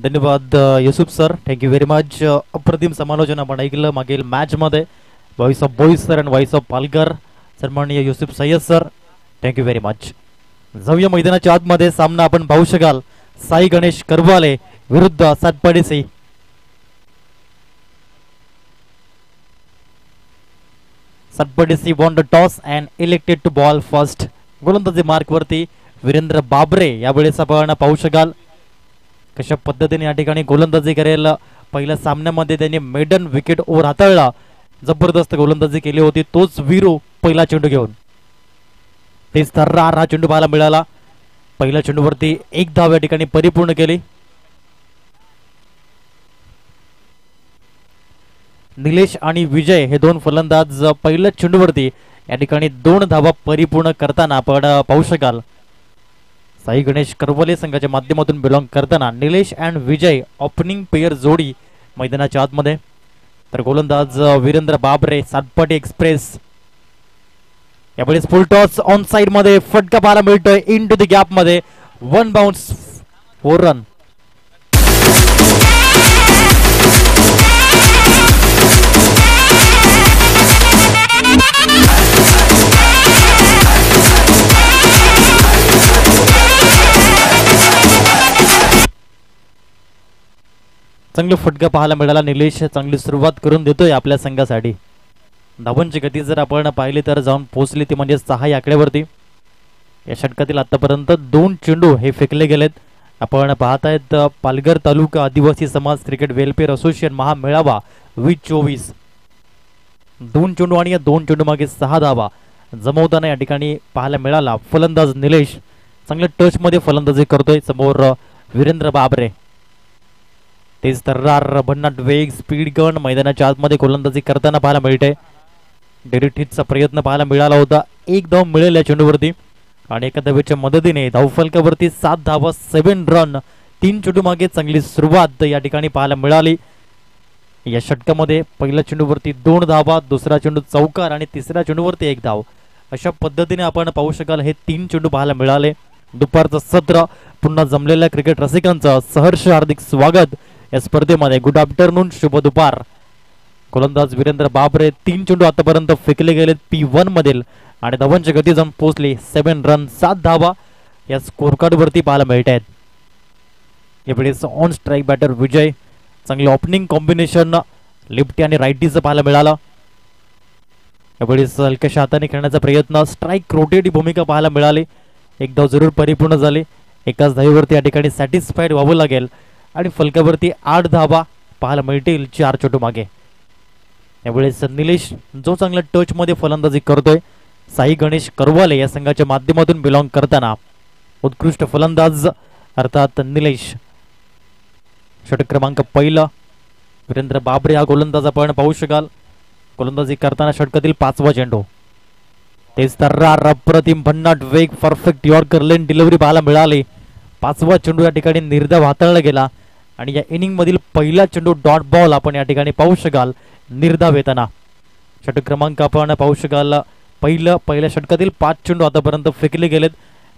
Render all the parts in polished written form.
धन्यवाद Yusuf sir, thank you very much. अप्रतिम समालोचन आपण ऐकलं मागील मॅच मध्ये. व्हॉइस ऑफ बॉईज सर आणि व्हॉइस ऑफ पालघर सन्माननीय Yusuf Sayyad sir, thank you very much. जाऊया मैदानाच्या आतमध्ये. सामना आपण पाहू शकाल साई गणेश करवाले विरुद्ध Satpadi C. Satpadi C won the toss and elected to bowl first. गोलंदाजी मार्क वरती वीरेंद्र बाबरे यावेळेस आपण पाहू शकाल कशा पद्धतीने या ठिकाणी गोलंदाजी करेल. पहिल्या सामन्यामध्ये त्यांनी मेडन विकेट ओव्हर हाताळला, जबरदस्त गोलंदाजी केली होती. तोच वीरू पहिला चेंडू घेऊन तेच थर्रार हा चेंडू पाहायला मिळाला. पहिल्या चेंडूवरती एक धाव या ठिकाणी परिपूर्ण केली. निलेश आणि विजय हे दोन फलंदाज पहिल्या चेंडूवरती या ठिकाणी 2 धावा परिपूर्ण करताना आपण पाहू शकाल. साई गणेश करवले संघाच्या माध्यमातून बिलॉंग करताना Nilesh and Vijay opening pair जोडी मैदानाच्या आतमध्ये. तर गोलंदाज वीरेंद्र बाबरे सातपाटी एक्सप्रेस. यावेळेस फुल टॉस ऑन साइड मध्ये फटका पाहायला मिळतोय इन टू द गॅप मध्ये. 1 बाउन्स 4 रन. चांगला फटका पाहायला मिळाला. निलेश चांगली सुरुवात करून देतोय आपल्या संघासाठी. धावांची गती जर आपण पाहिली तर जाऊन पोहोचली ती म्हणजे 6 या आकड्यावरती. या षटकातील आतापर्यंत 2 चेंडू हे फेकले गेलेत. आपण पाहतायत पालघर तालुका आदिवासी समाज क्रिकेट वेलफेअर असोसिएशन महामेळावा 2024. 2 चेंडू आणि या 2 चेंडू मागे 6 धावा जमवताना या ठिकाणी पाहायला मिळाला. फलंदाज निलेश चांगल्या टच मध्ये फलंदाजी करतोय. समोर वीरेंद्र बाबरे. तेच तर्रार भन्नाट वेग स्पीड गन मैदानाच्या आतमध्ये गोलंदाजी करताना पाहायला मिळते. डायरेक्ट हिटचा प्रयत्न पाहायला मिळाला होता. 1 धाव मिळेल या चेंडूवरती आणि एका धावेच्या मदतीने धावफलकावरती 7 धावा 7 रन. 3 चेंडू मागे चांगली सुरुवात या ठिकाणी पाहायला मिळाली. या षटकामध्ये पहिल्या चेंडूवरती 2 धावा, दुसरा चेंडू चौकार आणि तिसऱ्या चेंडूवरती 1 धाव. अशा पद्धतीने आपण पाहू शकाल हे 3 चेंडू पाहायला मिळाले. दुपारचं सत्र पुन्हा जमलेल्या क्रिकेट रसिकांचं सहर्ष हार्दिक स्वागत या स्पर्धेमध्ये. गुड आफ्टरनून, शुभ दुपार. गोलंदाज वीरेंद्र बाबरे 3 चेंडू आतापर्यंत फेकले गेलेत P1 मधील आणि धावांची गती जाऊन पोहोचली 7 रन 7 धावा या स्कोर कार्ड वरती पाहायला मिळत आहेत. यावेळेस ऑन स्ट्राईक बॅटर विजय. चांगले ओपनिंग कॉम्बिनेशन लेफ्टी आणि राईटीचं पाहायला मिळालं. यावेळेस हलक्याशा हाताने खेळण्याचा प्रयत्न, स्ट्राईक रोटेट ही भूमिका पाहायला मिळाली. 1 धाव जरूर परिपूर्ण झाली. एकाच धावेवरती या ठिकाणी सॅटिस्फाईड व्हावं लागेल आणि फलकावरती 8 धावा पाहायला मिळतील 4 चेंडू मागे. यावेळेस निलेश जो चांगल्या टच मध्ये फलंदाजी करतोय. साई गणेश करवाले या संघाच्या माध्यमातून बिलॉंग करताना उत्कृष्ट फलंदाज अर्थात निलेश. षटक क्रमांक 1 वीरेंद्र बाबरे हा गोलंदाज आपण पाहू शकाल. गोलंदाजी करताना षटकातील 5वा चेंडू. तेच तर्रार अप्रतिम भन्नाट वेग परफेक्ट यॉर्कर लेन डिलिव्हरी पाहायला मिळाली. 5वा चेंडू या ठिकाणी निर्धाव हाताळला गेला आणि या इनिंग मधील पहिला चेंडू डॉट बॉल आपण या ठिकाणी पाहू शकाल निर्धाव येताना. षटक क्रमांक आपण पाहू शकाल पहिल्या षटकातील 5 चेंडू आतापर्यंत फेकले गेलेत.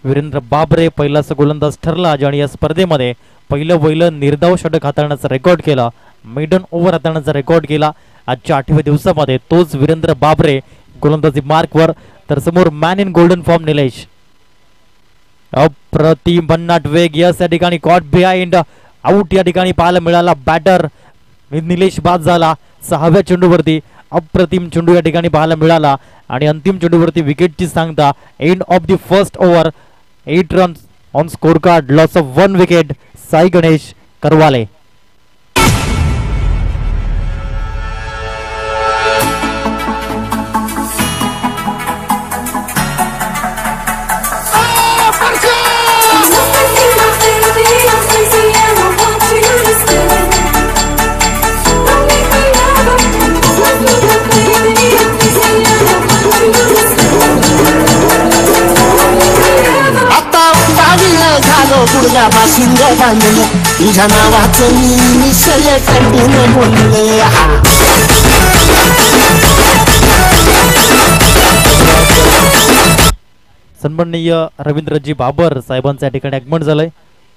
वीरेंद्र बाबरे पहिलाच गोलंदाज ठरला आणि या स्पर्धेमध्ये पहिलं निर्धाव षटक हाताळण्याचा रेकॉर्ड केला. मेडन ओव्हर हाताळण्याचा रेकॉर्ड केला आजच्या 8व्या दिवसामध्ये. तोच वीरेंद्र बाबरे गोलंदाजी मार्कवर. तर समोर man in golden form Nilesh. अप्रतिम भन्नाट वेग यस या ठिकाणी कॉट बिहाइंड आउट या ठिकाणी पाहायला मिळाला. बॅटर निलेश बाद झाला 6व्या चेंडूवरती. अप्रतिम चेंडू या ठिकाणी पाहायला मिळाला आणि अंतिम चेंडूवरती विकेटची सांगता. End of the first over 8 runs on score card. Loss of 1 wicket Sai Ganesh Karwale. गुडघ्यापासून बांधले तुझ्या नावाचं मी सगळे कंटिन्यू बोलले. सन्माननीय रवींद्रजी बाबर साहेबांचं या ठिकाणी आगमन झालंय.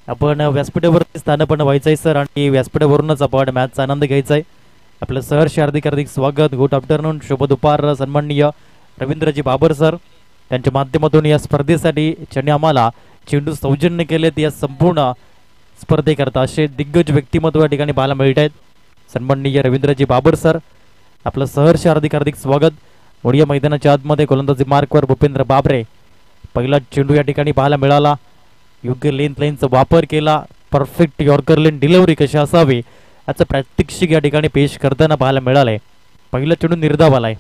आपण व्यासपीठावरती स्थानपन्न व्हायचं आहे सर आणि व्यासपीठावरूनच आपण मॅचचा आनंद घ्यायचा आहे. आपलं सहर्ष हार्दिक हार्दिक स्वागत. गुड आफ्टरनून, शुभ दुपार सन्माननीय रवींद्रजी बाबर सर. त्यांच्या माध्यमातून या स्पर्धेसाठी ज्यांनी आम्हाला चेंडू सौजन्य केलेत या संपूर्ण स्पर्धेकरता असे दिग्गज व्यक्तिमत्व या ठिकाणी पाहायला मिळत आहेत. सन्माननीय रवींद्रजी बाबर सर, आपलं सहर्ष हार्दिक हार्दिक स्वागत. ओडिया मैदानाच्या आतमध्ये गोलंदाजी मार्कवर भूपेंद्र बाबरे. पहिला चेंडू या ठिकाणी पाहायला मिळाला. योग्य लाईनचा वापर केला. परफेक्ट यॉर्कर लेन डिलिव्हरी कशी असावी याचं प्रात्यक्षिक या ठिकाणी पेश करताना पाहायला मिळालंय. पहिला चेंडू निर्धाव आलाय.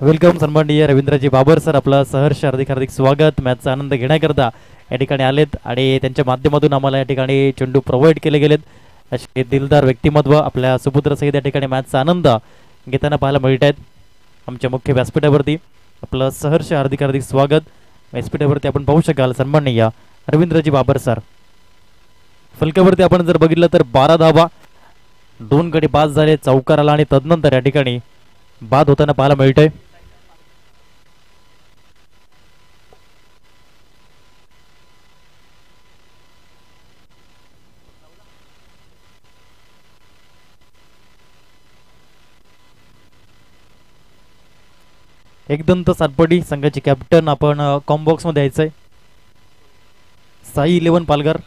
वेलकम सन्माननीय रवींद्रजी बाबर सर, आपलं सहर्ष हार्दिक हार्दिक स्वागत. मॅचचा आनंद घेण्याकरता या ठिकाणी आलेत आणि त्यांच्या माध्यमातून आम्हाला या ठिकाणी चेंडू प्रोव्हाइड केले गेलेत. असे दिलदार व्यक्तिमत्व आपल्या सुपुत्रासहित या ठिकाणी मॅचचा आनंद घेताना पाहायला मिळत आहेत आमच्या मुख्य व्यासपीठावरती. आपलं सहर्ष हार्दिक हार्दिक स्वागत. व्यासपीठावरती आपण पाहू शकाल सन्माननीय रवींद्रजी बाबर सर. फलकावरती आपण जर बघितलं तर 12 धावा, 2 गडी बाद झाले, चौकार आला आणि तदनंतर या ठिकाणी बाद होताना पाहायला मिळतंय. एकदंत सातपडी संघाची कॅप्टन आपण कॉम्बॉक्स मध्ये यायचंय. साई 11 पालघर.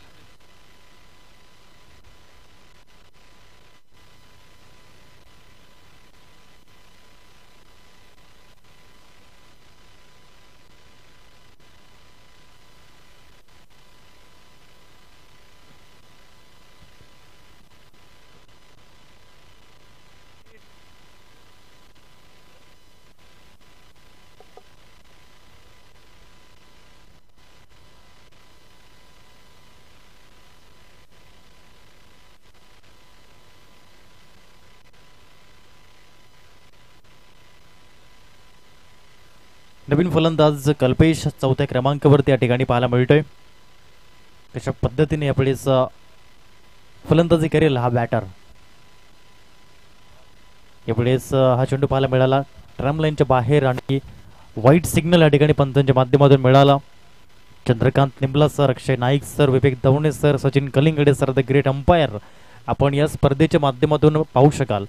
नवीन फलंदाज कल्पेश 4थ्या क्रमांकावरती या ठिकाणी पाहायला मिळतोय. कशा पद्धतीने यावेळेस फलंदाजी करेल हा बॅटर. यावेळेस हा चेंडू पाहायला मिळाला ट्रम लाईनच्या बाहेर आणि व्हाईट सिग्नल या ठिकाणी पंचांच्या माध्यमातून मिळाला. Chandrakant Nimbla sir, Akshay Naik sir, Vivek Davane sir, Sachin Kalingade sir, the great umpire आपण या स्पर्धेच्या माध्यमातून पाहू शकाल.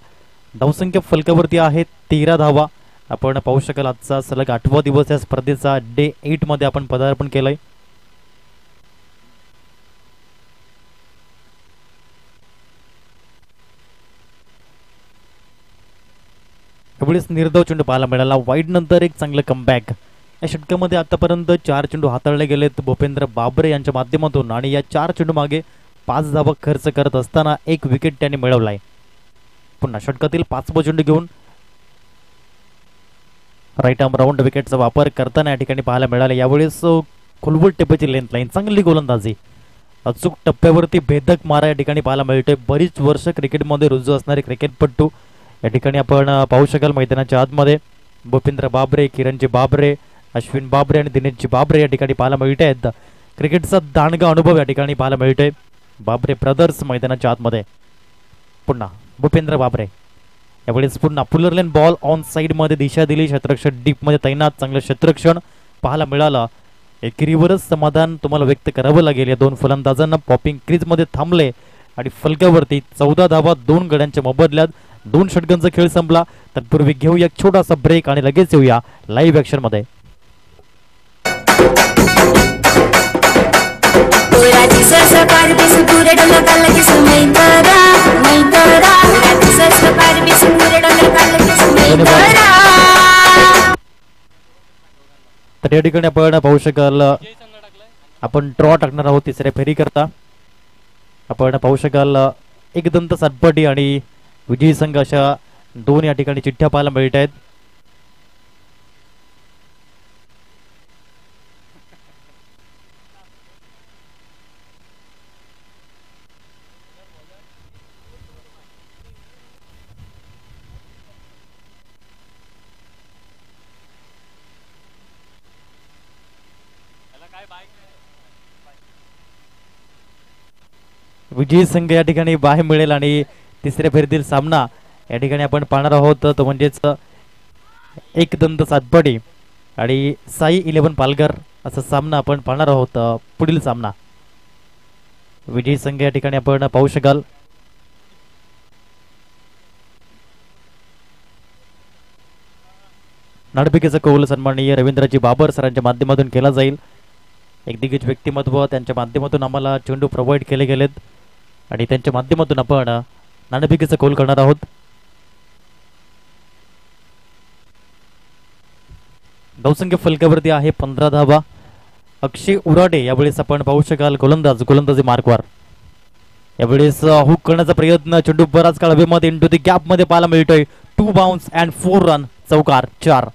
धावसंख्या फलकावरती आहे 13 धावा. आपण पाहू शकाल आजचा सलग 8वा दिवस या स्पर्धेचा डे 8 मध्ये आपण पदार्पण केलंय. यावेळेस निर्धाव चेंडू पाहायला मिळाला. वाईड नंतर एक चांगलं कमबॅक. या षटकामध्ये आतापर्यंत 4 चेंडू हाताळले गेलेत भूपेंद्र बाबरे यांच्या माध्यमातून आणि या 4 चेंडू मागे 5 धावा खर्च करत असताना 1 विकेट त्यांनी मिळवलाय. पुन्हा षटकातील 5वा चेंडू घेऊन राईट आर्म राऊंड विकेटचा वापर करताना या ठिकाणी पाहायला मिळाले. यावेळेस खुलवट टेपेची लेंथ लाईन, चांगली गोलंदाजी, अचूक टप्प्यावरती भेदक मारा या ठिकाणी पाहायला मिळतोय. बरीच वर्ष क्रिकेटमध्ये रुजू असणारे क्रिकेटपट्टू या ठिकाणी आपण पाहू शकाल मैदानाच्या आतमध्ये. भूपेंद्र बाबरे, किरणजी बाबरे, अश्विन बाबरे आणि दिनेशजी बाबरे या ठिकाणी पाहायला मिळत आहेत. क्रिकेटचा दांडगा अनुभव या ठिकाणी पाहायला मिळतोय. बाबरे ब्रदर्स मैदानाच्या आतमध्ये. पुन्हा भूपेंद्र बाबरे. यावेळेस पुन्हा पुलरलेन बॉल ऑन साइड मध्ये दिशा दिली. क्षेत्ररक्षण डीप मध्ये तैनात, चांगलं क्षेत्ररक्षण पाहायला मिळालं. एकेरीवरच समाधान तुम्हाला व्यक्त करावं लागेल. या 2 फलंदाजांना पॉपिंग क्रीज मध्ये थांबले आणि फलकावरती 14 धावा 2 गड्यांच्या मोबदल्यात 2 षटकांचा खेळ संपला. तत्पूर्वी घेऊया एक छोटासा ब्रेक आणि लगेच येऊया लाईव्ह ऍक्शन मध्ये. राती सरसकार बिस पुरे डोला काला किस मैतरा मैतरा राती सरसकार बिस पुरे डोला काला किस मैतरा. तर या ठिकाणी आपण पाहू शकाल आपण ड्रॉ टाकणार आहोत तिसऱ्या फेरी करता. आपण पाहू शकाल एकदंत सातपटी आणि विजयी संघ अशा दोन या ठिकाणी चिठ्ठ्या पाहायला मिळत आहेत. विजयी संघ या ठिकाणी बाहेर मिळेल आणि तिसऱ्या फेरीतील सामना या ठिकाणी आपण पाहणार आहोत तो म्हणजेच एकदंत सातपडी आणि साई 11 पालघर असा सामना आपण पाहणार आहोत. पुढील सामना विजयी संघ या ठिकाणी आपण पाहू शकाल. नाणेफेकीचा कौल सन्माननीय रवींद्रजी बाबर सरांच्या माध्यमातून केला जाईल. एक दिग्गज व्यक्तिमत्व त्यांच्या माध्यमातून आम्हाला चेंडू प्रोव्हाइड केले गेलेत आणि त्यांच्या माध्यमातून आपण नाणेफेकीचा कौल करणार आहोत. धावसंख्या फलकावरती आहे 15 धावा. अक्षय उराडे यावेळेस आपण पाहू शकाल गोलंदाजी मार्कवर. यावेळेस हुक करण्याचा प्रयत्न, चेंडू बराच काळ हवेमध्ये इंटू दी गॅप मध्ये पाहायला मिळतोय. 2 बाउन्स अँड 4 रन, चौकार 4.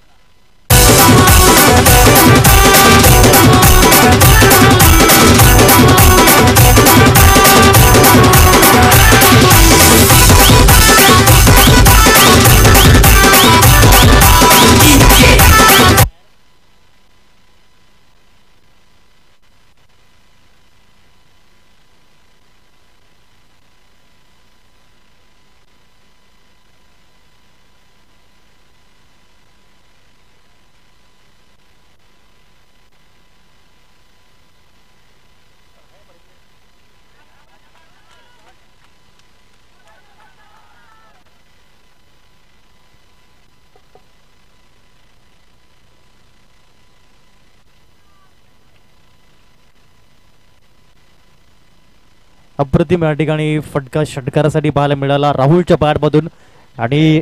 अप्रतिम या ठिकाणी फटका षटकारासाठी पाहायला मिळाला राहुलच्या पॅडमधून आणि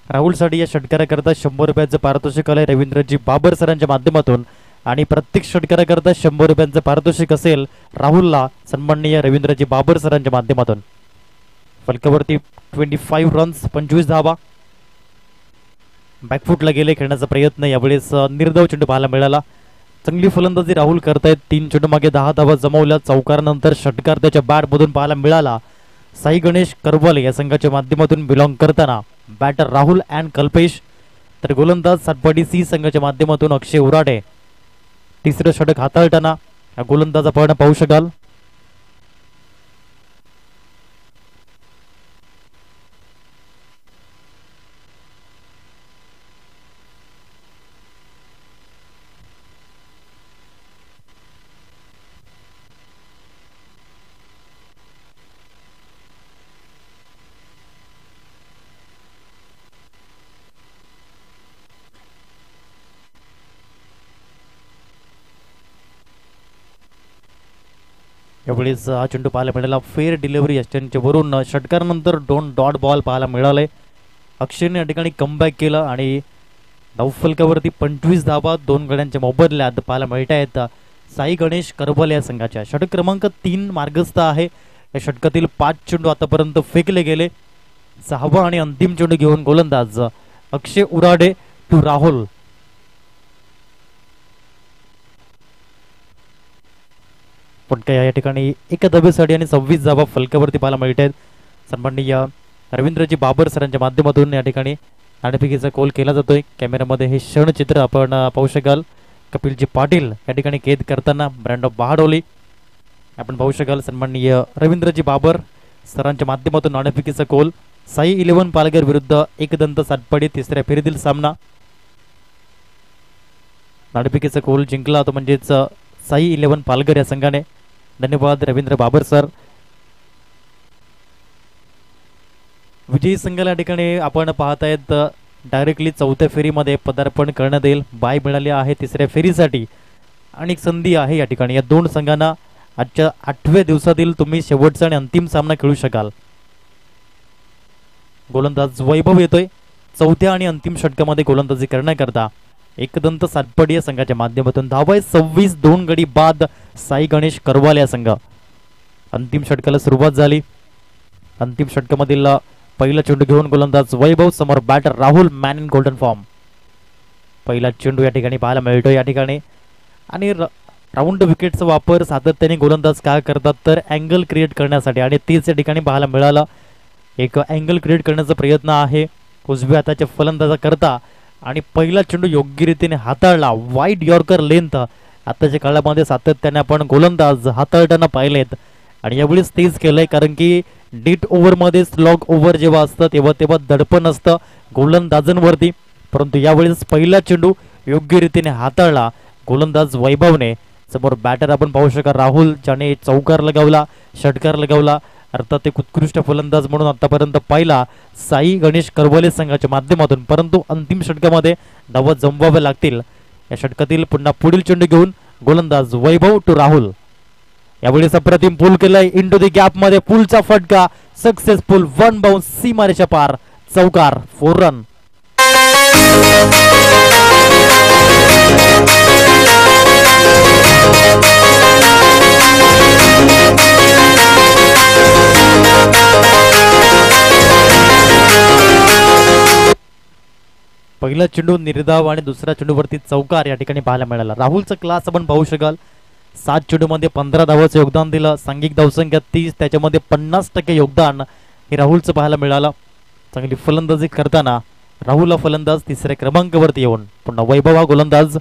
राहुलसाठी या षटकाराकरता 100 रुपयाचं पारितोषिक आलंय रवींद्रजी बाबर सरांच्या माध्यमातून आणि प्रत्येक षटकाराकरता 100 रुपयांचं पारितोषिक असेल राहुलला सन्माननीय रवींद्रजी बाबर सरांच्या माध्यमातून. फलकावरती 25 रन्स, 25 धावा. बॅकफुटला गेले, खेळण्याचा प्रयत्न, यावेळेस निर्धाव चेंडू पाहायला मिळाला. चांगली फलंदाजी राहुल करतायत. 3 चेंडू मागे 10 धावा जमवल्या. चौकारानंतर षटकार त्याच्या बॅटमधून पाहायला मिळाला. साई गणेश करवाले या संघाच्या माध्यमातून बिलॉंग करताना बॅटर राहुल अँड कल्पेश, तर गोलंदाज सातपाडी सी संघाच्या माध्यमातून अक्षय उराडे. तिसरं षटक हाताळताना हा गोलंदाज आपण पाहू शकाल. यावेळेस हा चेंडू पाहायला मिळाला. फेअर डिलिव्हरी यष्टनच्या वरून षटकारानंतर 2 डॉट बॉल पाहायला मिळाले. अक्षयने या ठिकाणी कमबॅक केलं आणि धावफलकावरती 25 धावा 2 गड्यांच्या मोबदल्यात पाहायला मिळत आहेत. साई गणेश करबल या संघाच्या षटक क्रमांक 3 मार्गस्थ आहे. या षटकातील 5 चेंडू आतापर्यंत फेकले गेले. 6वा आणि अंतिम चेंडू घेऊन गोलंदाज अक्षय उराडे टू राहुल. फटका या ठिकाणी 1 धावेसाठी आणि 26 धावा फलकावरती पाहायला मिळत आहेत. सन्माननीय रवींद्रजी बाबर सरांच्या माध्यमातून या ठिकाणी नाणेफेकीचा कौल केला जातोय. कॅमेऱ्यामध्ये हे क्षणचित्र आपण पाहू शकाल. कपिलजी पाटील या ठिकाणी कैद करताना ब्रँड ऑफ बहाडोली आपण पाहू शकाल. सन्माननीय रवींद्रजी बाबर सरांच्या माध्यमातून नाणेफेकीचा कौल. साई 11 पालघर विरुद्ध एकदंत सातपाडी तिसऱ्या फेरीतील सामना. नाणेफेकीचा कौल जिंकला तो म्हणजेच साई 11 पालघर या संघाने. धन्यवाद रवींद्र बाबर सर. विजयी संघाला या ठिकाणी आपण पाहतायत डायरेक्टली 4थ्या फेरीमध्ये पदार्पण करण्यात येईल. बाय मिळाली आहे तिसऱ्या फेरीसाठी आणि संधी आहे या ठिकाणी. या 2 संघांना आजच्या 8व्या दिवसातील तुम्ही शेवटचा आणि अंतिम सामना खेळू शकाल. गोलंदाज वैभव येतोय. चौथ्या आणि अंतिम षटकामध्ये गोलंदाजी करण्याकरता एकदंत सातपडी या संघाच्या माध्यमातून धावा 26. 2 गडी बाद साई गणेश करवाल या संघ. अंतिम षटकाला सुरुवात झाली. अंतिम षटकामधील पहिला चेंडू घेऊन गोलंदाज वैभव, समोर batter Rahul, man in golden form. पहिला चेंडू या ठिकाणी पाहायला मिळतो या ठिकाणी. आणि राऊंड विकेटचा वापर सातत्याने गोलंदाज काय करतात तर अँगल क्रिएट करण्यासाठी, आणि तीच या ठिकाणी पाहायला मिळालं. एक अँगल क्रिएट करण्याचा प्रयत्न आहे उजव्या हाताच्या फलंदाजा करता, आणि पहिला चेंडू योग्य रीतीने हाताळला. वाईड यॉर्कर लेंथ आताच्या काळामध्ये सातत्याने आपण गोलंदाज हाताळताना पाहिलेत, आणि यावेळेस तेच केलंय. कारण की डेट ओव्हरमध्ये स्लॉग ओव्हर जेव्हा असतं तेव्हा दडपण असतं गोलंदाजांवरती, परंतु यावेळेस पहिला चेंडू योग्य रीतीने हाताळला गोलंदाज वैभवने. समोर बॅटर आपण पाहू शका राहुल, ज्याने चौकार लगावला, षटकार लगावला. अर्थात एक उत्कृष्ट फलंदाज म्हणून आतापर्यंत पाहिला साई गणेश करवले संघाच्या माध्यमातून, परंतु अंतिम षटकामध्ये धावा जमवाव्या लागतील. या षटकातील पुन्हा पुढील चेंडू घेऊन गोलंदाज वैभव टू राहुल. यावेळेस अप्रतिम पूल केलाय इंटू द गॅप मध्ये, पूलचा फटका सक्सेसफुल. 1 बाउन्स सीमारेषा पार, चौकार, 4 रन. पहिला चेंडू निर्धाव आणि दुसऱ्या चेंडूवरती चौकार या ठिकाणी पाहायला मिळाला. राहुलचा क्लास आपण पाहू शकाल. 7 चेंडूमध्ये 15 धावांचं योगदान दिलं. सांघिक धावसंख्या 30, त्याच्यामध्ये 50% योगदान हे राहुलचं पाहायला मिळालं. चांगली फलंदाजी करताना राहुल फलंदाज तिसऱ्या क्रमांकावरती येऊन पुन्हा वैभव हा गोलंदाज.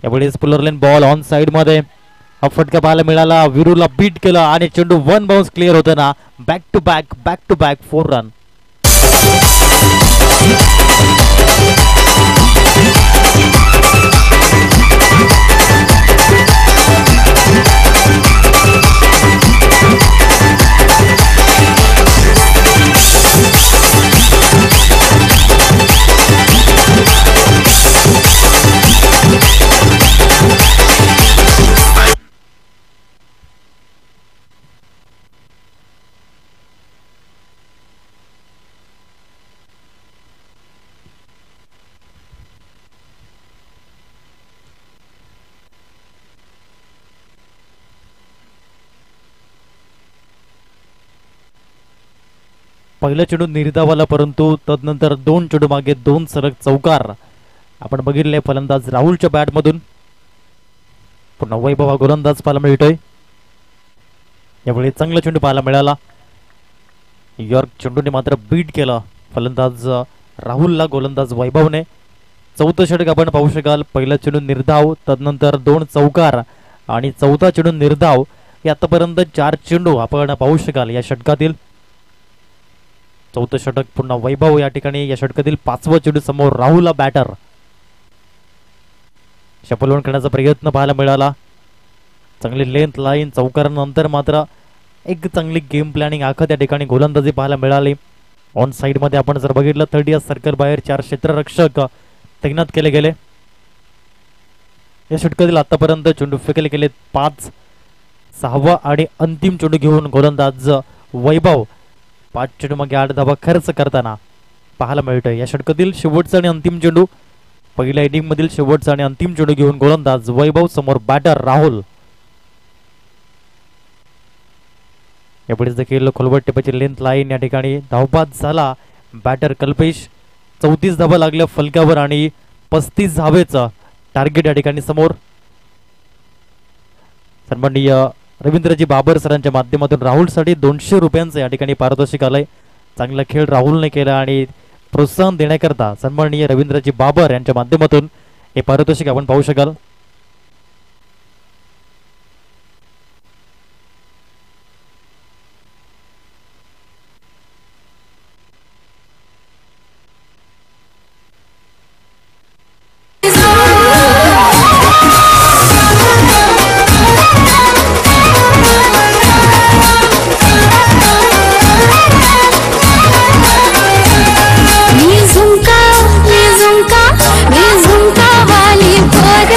यावेळेस पुलरलेन बॉल ऑन साइड मध्ये, हा फटका पाहायला मिळाला. विरूला बीट केलं आणि चेंडू 1 बाउन्स क्लिअर होताना बॅक टू बॅक 4 रन. पहिला चेंडू निर्धावाला, परंतु तदनंतर 2 चेंडू मागे 2 सलग चौकार आपण बघितले फलंदाज राहुलच्या बॅटमधून. पुन्हा वैभव हा गोलंदाज पाहायला मिळतोय. यावेळी चांगला चेंडू पाहायला मिळाला. यॉर्क चेंडूने मात्र बीट केलं फलंदाज राहुलला गोलंदाज वैभवने. चौथं षटक आपण पाहू शकाल. पहिला चेंडू निर्धाव, तदनंतर 2 चौकार आणि चौथा चेंडू निर्धाव. हे आतापर्यंत 4 चेंडू आपण पाहू शकाल या षटकातील. चौथं षटक पुन्हा वैभव या ठिकाणी. या षटकातील 5वा चेंडू समोर राहुलला बॅटर शपलवून करण्याचा प्रयत्न पाहायला मिळाला. चांगली लेंथ लाईन चौकारानंतर मात्र एक चांगली गेम प्लॅनिंग आखत या ठिकाणी गोलंदाजी पाहायला मिळाली. ऑन साइड मध्ये आपण जर बघितलं 30 सर्कल बाहेर 4 क्षेत्ररक्षक तैनात केले गेले. या षटकातील आतापर्यंत चेंडू फेकले गेले 5. 6वा आणि अंतिम चेंडू घेऊन गोलंदाज वैभव 5 चेंडू मागे 8 धावा खर्च करताना पाहायला मिळतोय. या षटकातील शेवटचा आणि अंतिम चेंडू, पहिल्या इनिंग मधील शेवटचा आणि अंतिम चेंडू घेऊन गोलंदाज वैभव, समोर बॅटर राहुल. यापुढे देखील खोलवट टेपाची लेंथ लाईन या ठिकाणी धावबाद झाला बॅटर कल्पेश. 34 धावा लागल्या फलकावर आणि 35 धावेचं टार्गेट या ठिकाणी समोर. सन्माननीय रवींद्रजी बाबर सरांच्या माध्यमातून राहुलसाठी 200 रुपयांचं या ठिकाणी पारितोषिक आलंय. चांगला खेळ राहुलने केला आणि प्रोत्साहन देण्याकरता सन्माननीय रवींद्रजी बाबर यांच्या माध्यमातून हे पारितोषिक आपण पाहू शकाल. मी झुमका वाली पोर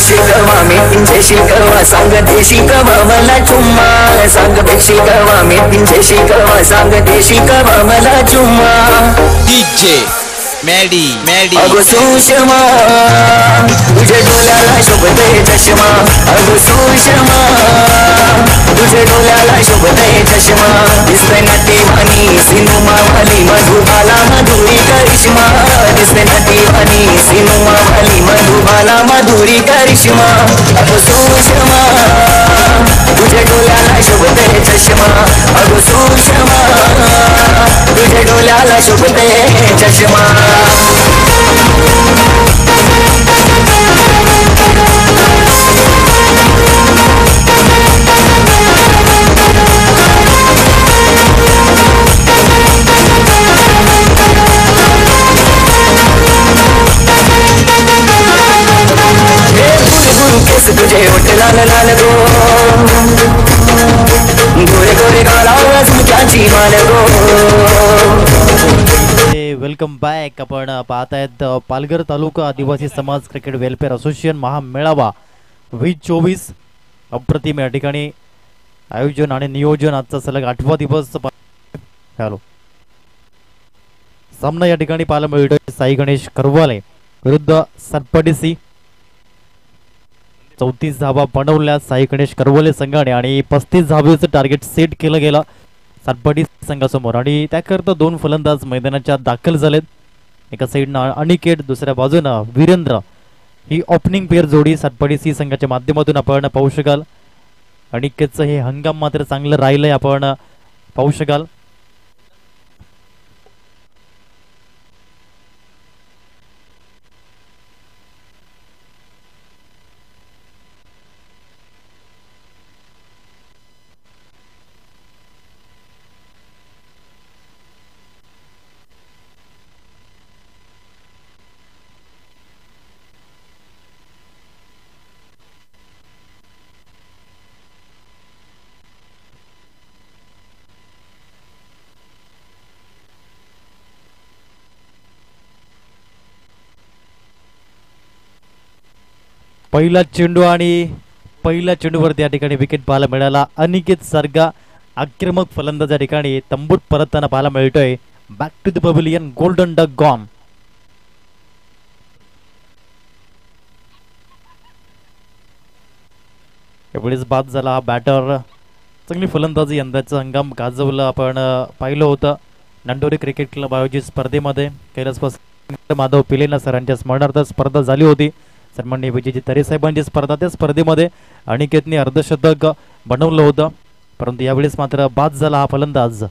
शिकवा मेथींचे शिकवा सांगते शिकवा मला चुम्मा सांगते शिकवा मेथींचे शिकवा सांगते शिकवा मला चुम्मा डीजे मॅडी मॅडी अगो सुषमा तुझे डोल्याला शोभते चष्मा अगो सुषमा तुझे डोल्याला शोभते चष्मा दिसते नटीवाणी सिनेमावाली मधुबाला मधुरी करिश्मा दिसते नटीवाणी सिनेमावाली मधुबाला मधुरी करिश्मा अगो सुषमा तुझे डोल्याला शोभते चष्मा अगो सुषमा तुझे डोल्याला शोभते चष्मा केस तुझे ओठ लाल लाल गो गोरे गोरे गाला झुमक्याची माल गो वेलकम बॅक. आपण पाहतायत पालघर तालुका आदिवासी समाज क्रिकेट वेलफेअर असोसिएशन महामेळावा 2024 अप्रतिम या ठिकाणी आयोजन आणि नियोजन आजचा सलग 8वा दिवस. हॅलो सामना या ठिकाणी पाहायला मिळतोय साई गणेश करवाले विरुद्ध सरपडीसी. 34 धावा बनवल्या साई गणेश करवले संघाने आणि 35 धावेचं टार्गेट सेट केलं गेलं सातपाडी संघासमोर आणि त्याकरता 2 फलंदाज मैदानाच्या दाखल झालेत. एका साईडनं अनिकेत दुसऱ्या बाजूनं वीरेंद्र ही ओपनिंग पेअर जोडी सातपाडी सी संघाच्या माध्यमातून आपण पाहू शकाल. अनिकेतचं हे हंगाम मात्र चांगलं राहिलंय आपण पाहू शकाल. पहिला चेंडू आणि पहिल्या चेंडूवरती या ठिकाणी विकेट पाहायला मिळाला. अनिकेत सारखा आक्रमक फलंदाज या ठिकाणी तंबूत परतताना पाहायला मिळतोय. Back to the pavilion golden duck gone. एवढेच बाद झाला हा बॅटर. चांगली फलंदाजी यंदाचं हंगाम गाजवलं आपण पाहिलं होतं. नंडोरी क्रिकेट क्लब आयोजित स्पर्धेमध्ये कैलास माधव पिलेना सरांच्या स्मरणार्थ स्पर्धा झाली होती. सन्माननीय विजयजी तरे साहेबांची स्पर्धा. त्या स्पर्धेमध्ये अनिकेतने अर्धशतक बनवलं होतं परंतु यावेळेस मात्र बाद झाला हा फलंदाज.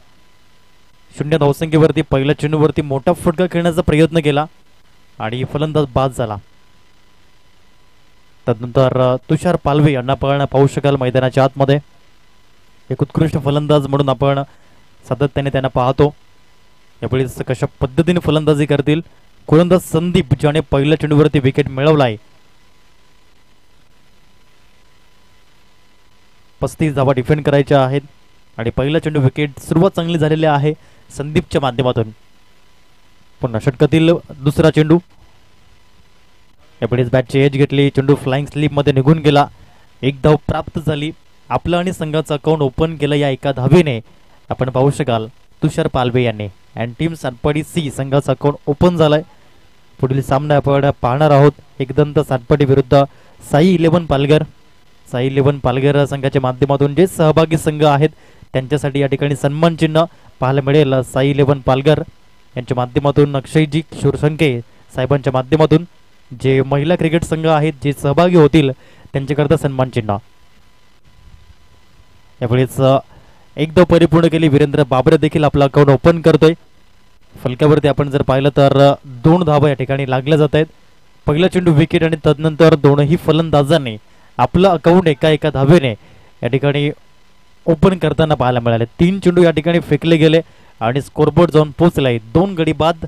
0 धावसंख्येवरती पहिल्या चेंडूवरती मोठा फटका खेळण्याचा प्रयत्न केला आणि फलंदाज बाद झाला. त्यानंतर तुषार पालवे यांना आपण पाहू शकाल मैदानाच्या आतमध्ये. एक उत्कृष्ट फलंदाज म्हणून आपण सातत्याने त्यांना पाहतो. यावेळेस कशा पद्धतीने फलंदाजी करतील. गोलंदाज संदीप ज्याने पहिल्या चेंडूवरती विकेट मिळवलाय. 35 धावा डिफेंड करायच्या आहेत आणि पहिला चेंडू विकेट सुरुवात चांगली झालेली आहे संदीपच्या माध्यमातून. पुन्हा षटकातील दुसरा चेंडू. यावेळेस बॅटची एज घेतली. चेंडू फ्लाइंग स्लिप मध्ये निघून गेला. 1 धाव प्राप्त झाली. आपलं आणि संघाचं अकाउंट ओपन केलं या एका धावेने आपण पाहू शकाल तुषार पालवे यांनी. अँड टीम सातपाडी सी संघाचा अकाउंट ओपन झालाय. पुढील सामना आपण पाहणार आहोत. एकदंत सातपाडी विरुद्ध साई 11 पालघर. साई 11 पालघर संघाच्या माध्यमातून जे सहभागी संघ आहेत त्यांच्यासाठी या ठिकाणी सन्मान चिन्ह पाहायला मिळेल. साई 11 पालघर यांच्या माध्यमातून अक्षयजी शिरसंके साहेबांच्या माध्यमातून जे महिला क्रिकेट संघ आहेत जे सहभागी होतील त्यांच्याकरता सन्मान चिन्ह. यावेळेस एकदा परिपूर्ण केली. वीरेंद्र बाबरे देखील आपला अकाउंट ओपन करतोय. फलकावरती आपण जर पाहिलं तर 2 धावा या ठिकाणी लागल्या जात आहेत. पहिला चेंडू विकेट आणि तदनंतर दोनही फलंदाजांनी आपलं अकाउंट एका धावेने या ठिकाणी ओपन करताना पाहायला मिळाले. 3 चेंडू या ठिकाणी फेकले गेले आणि स्कोरबोर्ड जाऊन पोहोचलाय. 2 गडी बाद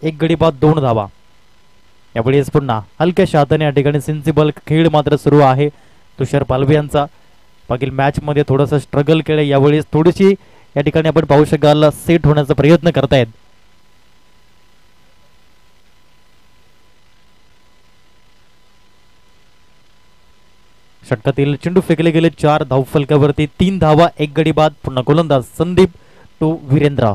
1 गडी बाद 2 धावा. यावेळेस पुन्हा हलक्याशा हाताने या ठिकाणी सेन्सिबल खेळ मात्र सुरू आहे तुषार पालवे यांचा. मागील मॅच मध्ये थोडंसं स्ट्रगल केलं. यावेळेस थोडीशी या ठिकाणी आपण पाहू शकाल सेट होण्याचा प्रयत्न करतायत. षटकातील चेंडू फेकले गेले 4 धावफलकावरती 3 धावा 1 गडी बाद. पुन्हा गोलंदाज संदीप टू वीरेंद्र.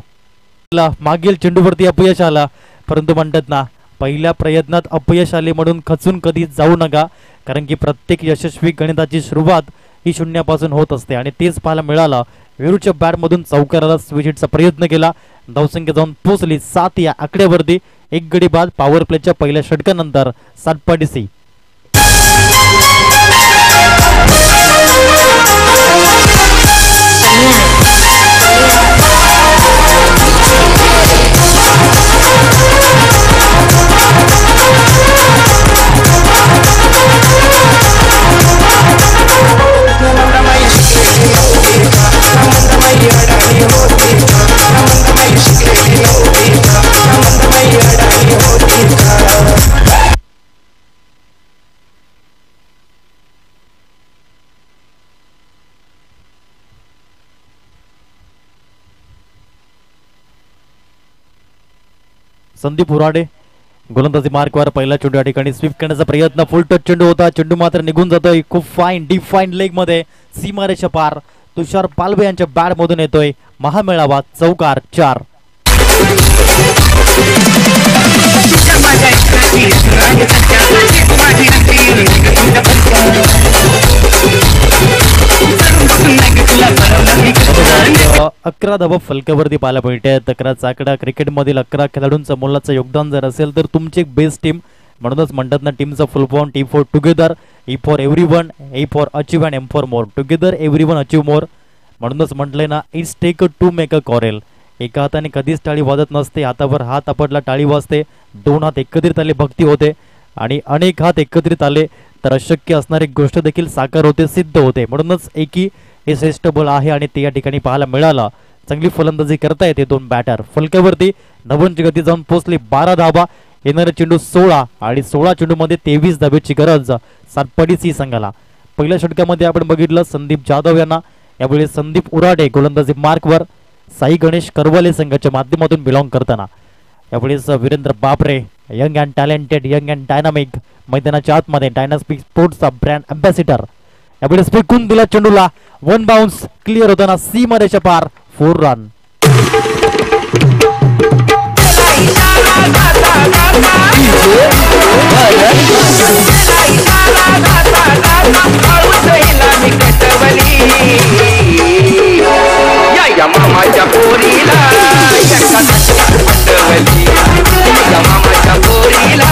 मागील चेंडूवरती अपयश आला, परंतु म्हणतात ना पहिल्या प्रयत्नात अपयश आले म्हणून खचून कधी जाऊ नका, कारण की प्रत्येक यशस्वी गणिताची सुरुवात ही शून्यापासून होत असते आणि तेच पाहायला मिळालं. विरुच्या बॅटमधून चौकाराला स्विच हिटचा प्रयत्न केला, धावसंख्या जाऊन पोहोचली 7 या आकड्यावरती. 1 गडी बाद. पॉवर प्लेच्या पहिल्या षटकानंतर सातपाडीसी. संदीप उराडे गोलंदाजी मार्कवर पहिला चेंडू या ठिकाणी स्वीप करण्याचा प्रयत्न. फुल टच चेंडू होता, चेंडू मात्र निघून जातोय. खूप फाईन डिफाईन लेग मध्ये सीमारेषा पार. तुषार पालवे यांच्या बॅट मधून येतोय महामेळावा. चौकार 4. अकरा धावा फलकावरती पाहायला मिळते. 11 आकडा क्रिकेटमधील 11 खेळाडूंचं मोलाचं योगदान जर असेल तर तुमची एक बेस्ट टीम. म्हणूनच म्हणतात ना टीमचा full form T for together, E for everyone, A for achieve and M for more. Together everyone achieve more. म्हणूनच म्हटलंय ना it's take two make a quarrel. एका हाताने कधीच टाळी वाजत नसते, हातावर हात आपटला टाळी वाजते. 2 हात एकत्रित आले भक्ती होते आणि अनेक हात एकत्रित आले तर अशक्य असणारी गोष्ट देखील साकार होते, सिद्ध होते. म्हणूनच एकी हे श्रेष्ठ बळ आहे आणि ते या ठिकाणी पाहायला मिळालं. चांगली फलंदाजी करता येते 2 बॅटर. फलकावरती धावांची गती जाऊन पोहोचली 12 धावा. येणारे चेंडू 16 आणि 16 चेंडूमध्ये 23 धावेची गरज सातपाडीसी संघाला. पहिल्या षटकामध्ये आपण बघितलं संदीप जाधव यांना. यावेळी संदीप उराडे गोलंदाजी मार्कवर साई गणेश करवाले संघाच्या माध्यमातून बिलॉंग करताना. यावेळेस वीरेंद्र बापरे young and talented, young and dynamic, मैदानाच्या आतमध्ये डायनास्पिक स्पोर्ट्सचा ब्रँड अँबॅसिडर. यावेळेस फेकून दिला चेंडूला. 1 बाउन्स क्लिअर होताना सीमारेषा पार. 4 रन. मामाच्या पोरीला मामाच्या पोरीला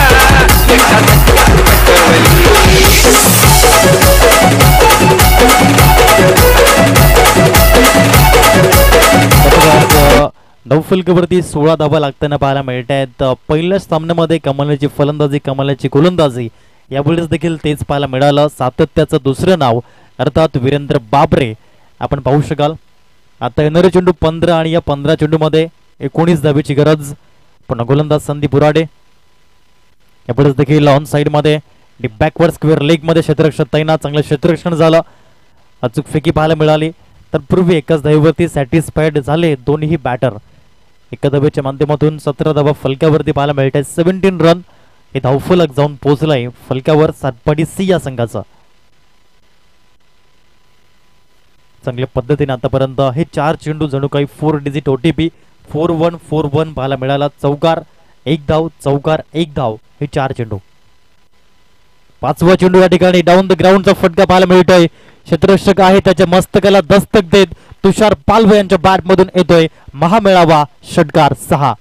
धावफलकावरती 16 धावा लागताना पाहायला मिळत आहेत. पहिल्याच सामन्यामध्ये कमालीची फलंदाजी, कमालीची गोलंदाजी. यावेळेस देखील तेच पाहायला मिळालं. सातत्याचं दुसरं नाव अर्थात वीरेंद्र बाबरे आपण पाहू शकाल. आता येणारे चेंडू 15 आणि या 15 चेंडूमध्ये 19 धावेची गरज. पुन्हा गोलंदाज संदीप उराडे. यावेळेस देखील ऑन साइड मध्ये बॅकवर्ड स्क्वेअर लेग मध्ये क्षेत्ररक्षक तैनात. चांगलं क्षेत्ररक्षण झालं, अचूक फेकी पाहायला मिळाली. तर पूर्वी एकाच धावेवरती सॅटिस्फाईड झाले दोन्ही बॅटर. एका धावेच्या माध्यमातून 17 धावा फलकावरती पाहायला मिळत. 17 रन हे धावफलक जाऊन पोहोचलाय फलकावर सातपाडीसी या संघाचा. चांगल्या पद्धतीने आतापर्यंत हे 4 चेंडू जणू काही 4 डिजिट OTP 4141 पाहायला मिळाला. चौकार 1 धाव, चौकार 1 धाव हे 4 चेंडू. 5वा चेंडू या ठिकाणी डाऊन द ग्राउंडचा फटका पाहायला मिळतोय. क्षेत्ररक्षक आहे त्याच्या मस्तकाला दस्तक देत तुषार पालवे यांच्या बॅट मधून येतोय महामेळावा. षटकार 6.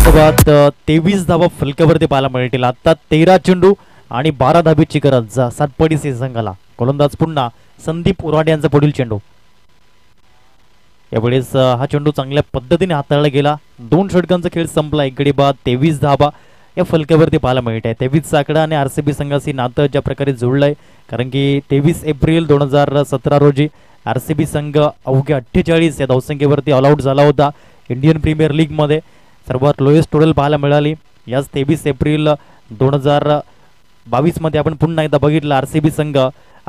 बाद 23 धावा फलकावरती पाहायला मिळतील. आता 13 चेंडू आणि 12 धावेची गरज सातपाडीसी संघाला. गोलंदाज पुन्हा संदीप उराडे यांचा पुढील चेंडू. यावेळेस हा चेंडू चांगल्या पद्धतीने हाताळला गेला. 2 षटकांचा खेळ संपला. 1 गडी बाद. 23 धावा या फलकावरती पाहायला मिळत आहे. 23 आकडा आणि RCB संघाशी नातं ज्या प्रकारे जुळलंय, कारण की 23 एप्रिल 2017 रोजी RCB संघ अवघ्या 48 या धावसंख्येवरती ऑल आउट झाला होता. इंडियन प्रीमियर लीग मध्ये सर्वात लोएस्ट टोटल पाहायला मिळाली. याच 23 एप्रिल 2022 मध्ये आपण पुन्हा एकदा बघितलं RCB संघ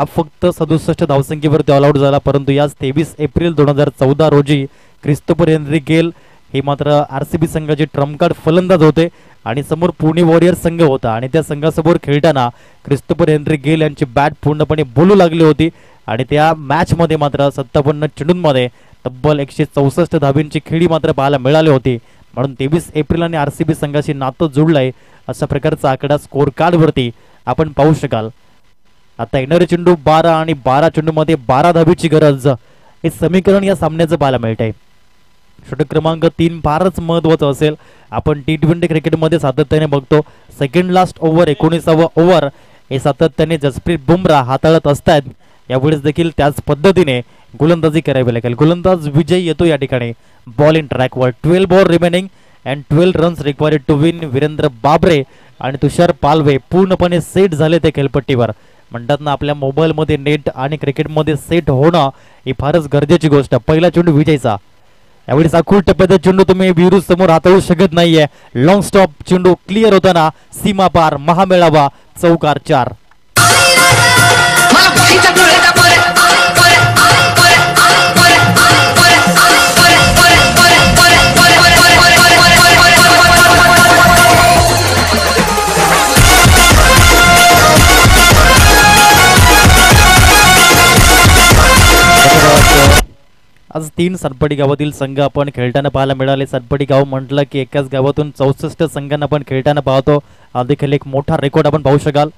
हा फक्त 67 धावसंख्येवरती ऑल आऊट झाला, परंतु याच 23 एप्रिल 2014 रोजी क्रिस्तोफर हेनरी गेल हे मात्र RCB संघाचे ट्रम्प कार्ड फलंदाज होते आणि समोर पुणे वॉरियर्स संघ होता आणि त्या संघासमोर खेळताना क्रिस्तोफर हेनरी गेल यांची बॅट पूर्णपणे बोलू लागली होती आणि त्या मॅचमध्ये मात्र 57 चेंडूंमध्ये तब्बल 164 धाबींची खेळी मात्र पाहायला मिळाली होती. म्हणून 23 एप्रिल आणि RCB संघाशी नातं जुळलंय अशा प्रकारचा आकडा स्कोर कार्डवरती आपण पाहू शकाल. आता येणारे चेंडू 12 आणि 12 चेंडूमध्ये 12 धाबीची गरज हे समीकरण या सामन्याचं पाहायला मिळत आहे. षटक क्रमांक 3 फारच महत्वाचं असेल. आपण T20 क्रिकेटमध्ये सातत्याने बघतो सेकंड लास्ट ओव्हर 19वा ओव्हर हे सातत्याने जसप्रीत बुमराह हाताळत असतात. यावेळेस देखील त्याच पद्धतीने गोलंदाजी करावी लागेल. गोलंदाज विजय येतो या ठिकाणी बॉल इन ट्रॅकवर. 12 ball remaining and 12 runs required to win. Virendra Babre आणि तुषार पालवे पूर्णपणे सेट झाले ते खेळपट्टीवर. म्हणतात ना आपल्या मोबाईलमध्ये नेट आणि क्रिकेटमध्ये सेट होणं ही फारच गरजेची गोष्ट. पहिला चेंडू विजयचा. यावेळी साखूळ टप्प्याचा चेंडू तुम्ही विरुद्ध समोर हाताळू शकत नाहीये. लॉंग स्टॉप चेंडू क्लिअर होताना सीमा पार महामेळावा चौकार 4. आज 3 सरपटी गावातील संघ आपण खेळताना पाहायला मिळाले. सरपटी गाव म्हटलं की एकाच गावातून 64 संघांना आपण खेळताना पाहतो. हा देखील एक मोठा रेकॉर्ड आपण पाहू शकाल.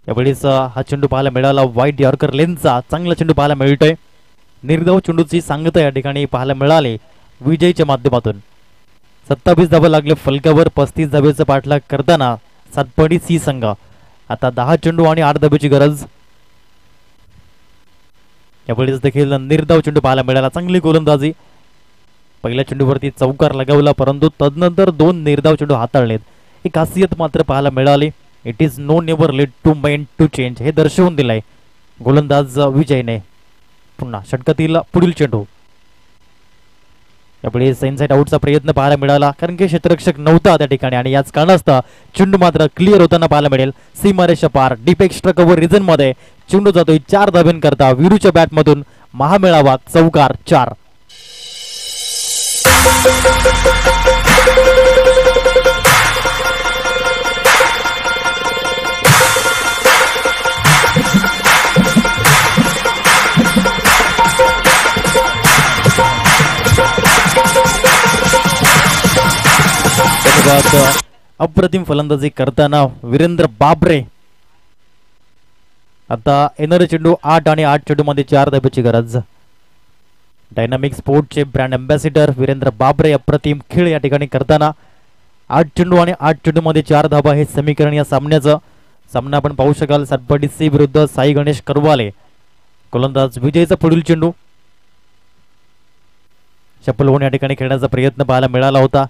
यावेळेस हा चेंडू पाहायला मिळाला वाईट यॉर्कर लेनचा. चांगला चेंडू पाहायला मिळतोय. निर्धाव चेंडूची सांगता या ठिकाणी पाहायला मिळाले विजयच्या माध्यमातून. 27 धावा लागले फलकावर. 35 धावेचा पाठलाग करताना सरपटी सी संघ. आता 10 चेंडू आणि 8 धावेची गरज. यावेळेस देखील निर्धाव चेंडू पाहायला मिळाला. चांगली गोलंदाजी. पहिल्या चेंडूवरती चौकार लगावला, परंतु तदनंतर 2 निर्धाव चेंडू हाताळलेत. ही खासियत मात्र पाहायला मिळाली. It is no never late to men to change हे दर्शवून दिलंय गोलंदाज विजयने. पुन्हा षटकातील पुढील चेंडू. यावेळी इनसाइड आउटचा प्रयत्न पाहायला मिळाला कारण की क्षेत्ररक्षक नव्हता त्या ठिकाणी आणि याच कारणास्तव चेंडू मात्र क्लिअर होताना पाहायला मिळेल. सीमारेषा पार डीप एक्स्ट्रा कव्हर रिजन मध्ये चेंडू जातोय 4 धाब्यांकरता विरूच्या बॅटमधून महामेळावा चौकार 4. अप्रतिम फलंदाजी करताना वीरेंद्र बाबरे. आता येणारे चेंडू 8 आणि 8 चेंडू मध्ये 4 धाब्याची गरज. डायनामिक स्पोर्टचे ब्रँड अँबॅसिडर वीरेंद्र बाबरे अप्रतिम खेळ या ठिकाणी करताना 8 चेंडू आणि 8 चेंडू मध्ये 4 धाबा हे समीकरण या सामन्याचं. सामना आपण पाहू शकाल सरपटी सी विरुद्ध साई गणेश करवाले. गोलंदाज विजयचा पुढील चेंडू. चप्पल होऊन या ठिकाणी खेळण्याचा प्रयत्न पाहायला मिळाला होता.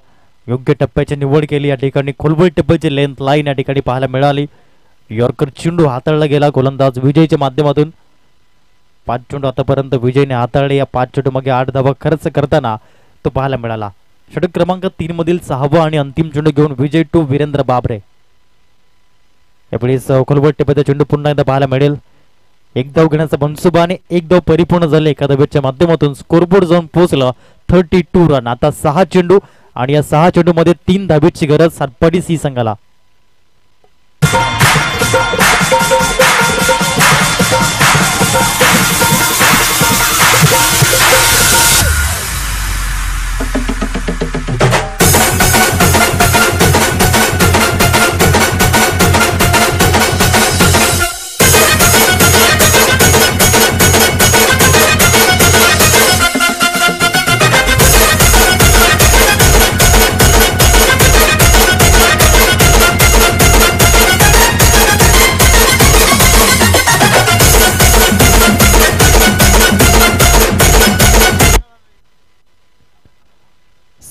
योग्य टप्प्याची निवड केली. या ठिकाणी खोलवर टप्प्याची लेंथ लाईन या ठिकाणी पाहायला मिळाली. यॉर्कर चेंडू हाताळला गेला गोलंदाज विजयच्या माध्यमातून. 5 चेंडू आतापर्यंत विजयने हाताळले. या 5 चेंडू मागे 8 धावा खर्च करताना तो पाहायला मिळाला. षटक क्रमांक 3 मधील 6वा आणि अंतिम चेंडू घेऊन विजय टू वीरेंद्र बाबरे. यावेळी खोलवर टप्प्याचा चेंडू पुन्हा एकदा पाहायला मिळेल. एक धाव घेण्याचा मनसुबा आणि एक धाव परिपूर्ण झाले एका धावेच्या माध्यमातून. स्कोरबोर्ड जाऊन पोहोचलं 32 रन. आता 6 चेंडू आणि या 6 चेंडू मध्ये 3 धावेची गरज सरपटी सी संघाला.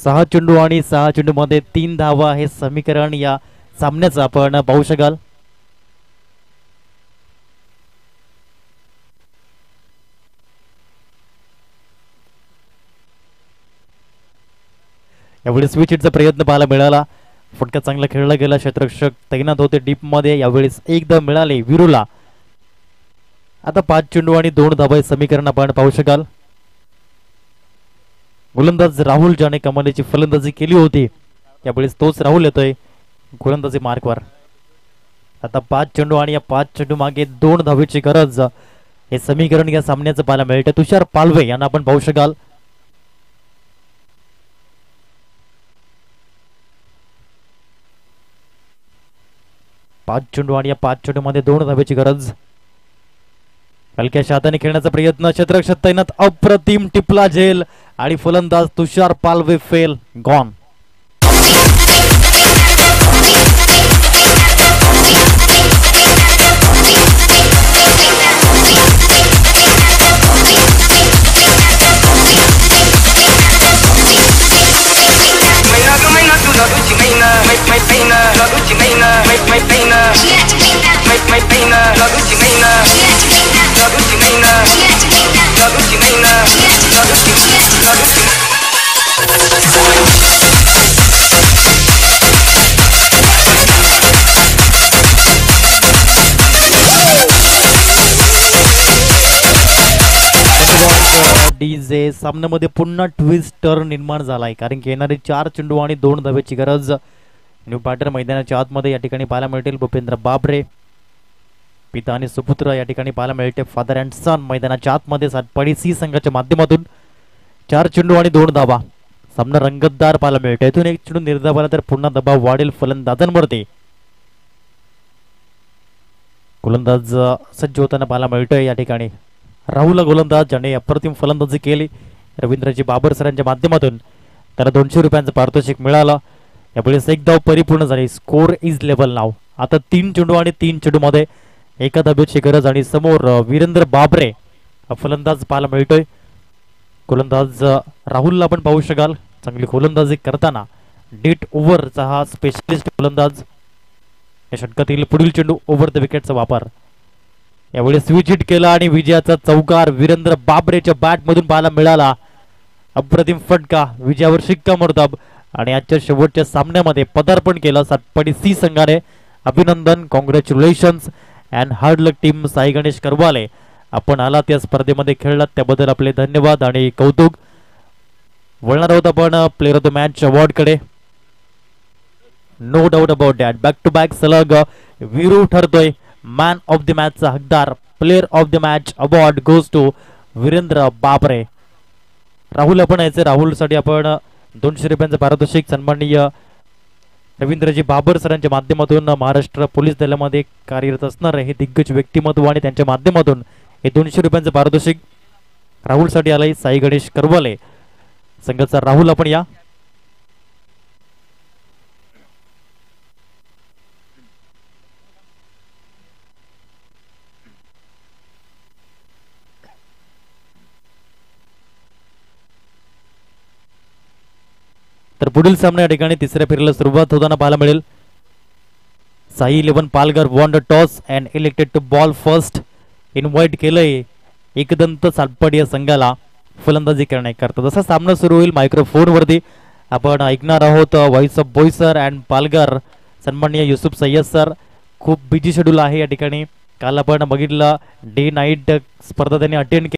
सहा चेंडू आणि 6 चेंडू मध्ये 3 धावा हे समीकरण या सामन्याचं आपण पाहू शकाल. यावेळी स्विच हिटचा प्रयत्न पाहायला मिळाला. फटका चांगला खेळला गेला. क्षेत्ररक्षक तैनात होते डीप मध्ये. यावेळेस एकदा मिळाले विरूला आता 5 चेंडू आणि 2 धाबा हे समीकरण आपण पाहू शकाल. गोलंदाज राहुल ज्याने कमालीची फलंदाजी केली होती त्यावेळेस तोच राहुल येतोय गोलंदाजी मार्कवर. आता 5 चेंडू आणि या 5 चेंडू मागे 2 धावेची गरज हे समीकरण या सामन्याचं पाहायला मिळते. तुषार पालवे यांना आपण पाहू शकाल. पाच चेंडू आणि या 5 चेंडू मध्ये 2 धावेची गरज. हलक्याशा हाताने खेळण्याचा प्रयत्न, क्षेत्ररक्षक तैनात, अप्रतिम टिपला झेल आणि फलंदाज तुषार पालवे फेल, गॉन. डीजे सामन्यामध्ये पुन्हा ट्विस्ट टर्न निर्माण झालाय कारण की येणारे 4 चेंडू आणि 2 धावेची गरज. न्यू बॅटर मैदानाच्या आतमध्ये या ठिकाणी पाहायला मिळतील. भूपेंद्र बाबरे पिता आणि सुपुत्र या ठिकाणी पाहायला मिळते. फादर अँड सन मैदानाच्या आतमध्ये सातपाडी सी संघाच्या माध्यमातून 4 चेंडू आणि 2 धावा. सामना रंगतदार पाहायला मिळतो. इथून एक चेंडू निर्धाव आला तर पुन्हा दबाव वाढेल फलंदाजांवरती. गोलंदाज सज्ज होताना पाहायला मिळतोय या ठिकाणी. राहुल गोलंदाज ज्याने अप्रतिम फलंदाजी केली. रवींद्रजी बाबर सरांच्या माध्यमातून त्याला 200 रुपयांचं पारितोषिक मिळालं. यावेळेस एक धाव परिपूर्ण झाली. स्कोर इज लेवल नाव. आता 3 चेंडू आणि 3 चेंडू मध्ये एका धाब्याची गरज आणि समोर वीरेंद्र बाबरे फलंदाज पाहायला मिळतोय. गोलंदाज राहुलला आपण पाहू शकाल. चांगली गोलंदाजी करताना डेट ओव्हरचा हा स्पेशलिस्ट गोलंदाज. या षटकातील पुढील चेंडू ओव्हर द विकेटचा वापर. यावेळी स्विच हिट केला आणि विजयाचा चौकार वीरेंद्र बाबरेच्या बॅट मधून पाहायला मिळाला. अप्रतिम फटका, विजयावर शिक्कामोर्तब आणि आजच्या शेवटच्या सामन्यामध्ये पदार्पण केलं सातपाडी सी संघाने. अभिनंदन, congratulations and hard luck team. Sai Ganesh Karwale आपण आलात या स्पर्धेमध्ये खेळलात त्याबद्दल आपले धन्यवाद आणि कौतुक. वळणार आहोत आपण player of the match award कडे. No doubt about that. Back to back सलग वीरू ठरतोय मॅन ऑफ द मॅचचा हकदार. Player of the match award goes to Virendra Babre. Rahul आपण यायचे. राहुलसाठी आपण 200 रुपयांचं पारितोषिक सन्माननीय रवींद्रजी बाबर सरांच्या माध्यमातून महाराष्ट्र पोलीस दलामध्ये कार्यरत असणार हे दिग्गज व्यक्तिमत्व आणि त्यांच्या माध्यमातून हे 200 रुपयांचं पारितोषिक राहुलसाठी आलंय. साई गणेश करवाले संघाचा राहुल आपण या. तर पुढील सामना या ठिकाणी तिसऱ्या फेरीला सुरुवात होताना पाहायला मिळेल. Sai 11 Palghar won the toss and elected to bowl first. Invite केलंय एकदंत सातपाडी या संघाला फलंदाजी करण्याकरता. जसा सामना सुरू होईल मायक्रोफोन वरती आपण ऐकणार आहोत voice of Boisar and Palghar सन्माननीय युसुफ सय्यद सर. खूप बिझी शेड्यूल आहे या ठिकाणी. काल आपण बघितलं डे नाईट स्पर्धा त्यांनी अटेंड